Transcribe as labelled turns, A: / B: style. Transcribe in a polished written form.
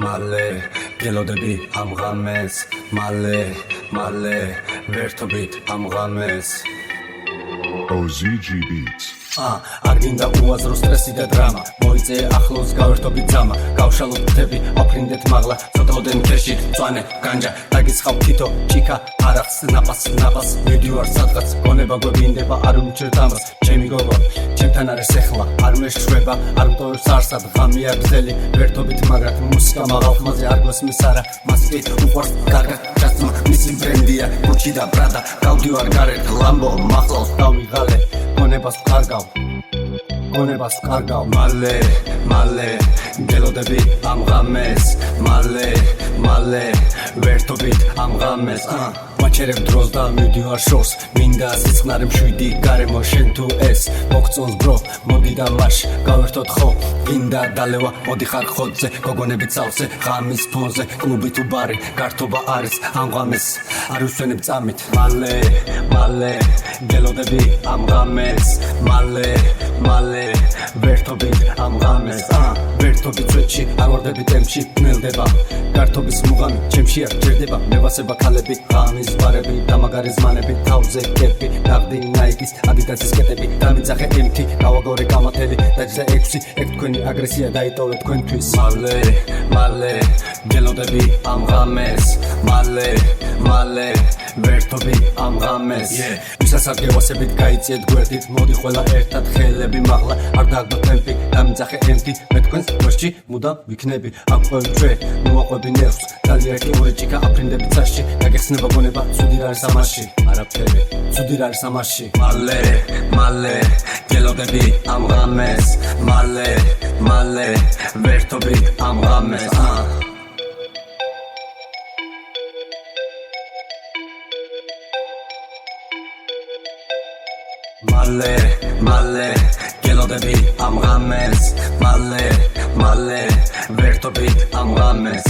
A: მალე გელოდები ამ ღამეს მალე ვერთობით ამ ღამეს
B: OZG Beats
A: არ გინდა უაზრო სტრესი და დრამა მოიწე ახლოს გავერთობით ძამა გავშალოთ ფრთები აფრინდეთ მაღლა ცოტაოდენ ქერში წვანე განჯა დაგიცხავ თითო ჩიქა არახს ნაპას მიდივარ სადღაც გონება გვებინდება არ უმჩერდ ამას ჩემი გოგო ჩემთან არის ეხლა არ მეშვება არ მტოვებს არსად ღამია გზელი ვერთობით მაგრად მუსიკა მაღალ ხმაზე არ გვესმის არა მასკი უყვარს კარგად ჩაცმა მისი ბრენდია გუჩი და ბრადა გავდივარ გარეთ ლამბო მახლავს დავიღალე გონებას ვკარგავ მალე გელოდები ამ ღამეს მალე ვერთობით ამ ღამეს ვაჩერებ დროს და მივდივარ შორს მინდა სიწყნარე მშვიდი გარემო შენ თუ ეს მოგწონს ბრო მოდი და მაშ გავერთოთ ხო გინდა დალევა მოდი ხარ ხოძე გოგონები წავსე ღამის ფონზე კლუბი თუ ბარი გართობა არის ამ ღამეს არ ვისვენებ წამით მალე გელოდები ამ ღამეს მალე ვერთობით ამ ღამეს ვერთობით წვეთში არ ვარდები ტემპში ნელდება გართობის მუღამი ჩემში არ ჯერდება მევასება ქალები ღამის ბარები და მაგარი ზმანები თავზე კეპი დაღდი ნაიკის ადიდასის კეტები დამიძახე ემთი გავაგორე გამათელი დაჯდა 6 ეგ თქვენი აგრესია დაიტოვე თქვენთვის მალე გელოდები ამ ღამეს მალე ვერთობით ამ ღამეს ვისაც არ გევასებით გაიწიეთ გვერდით მოდი ყველა ერთად ხელები მაღლა არ დაგდო ტემპი დამიძახე ემთი მე თქვენს გვერდში მუდამ ვიქნები აქ ყველ ჩვე მოაყვები ნერვს ძალიან კიური ჭიქა აფრინდები წაში დაგეხსნება გონება ცუდი რა არის ამაში არაფერი ცუდი რა არის ამაში მალე გელოდები ამ ღამეს მალე ვერთობით ამ ღამეს მალე გელოდები ამ ღამეს მალე ვერთობით ამ ღამეს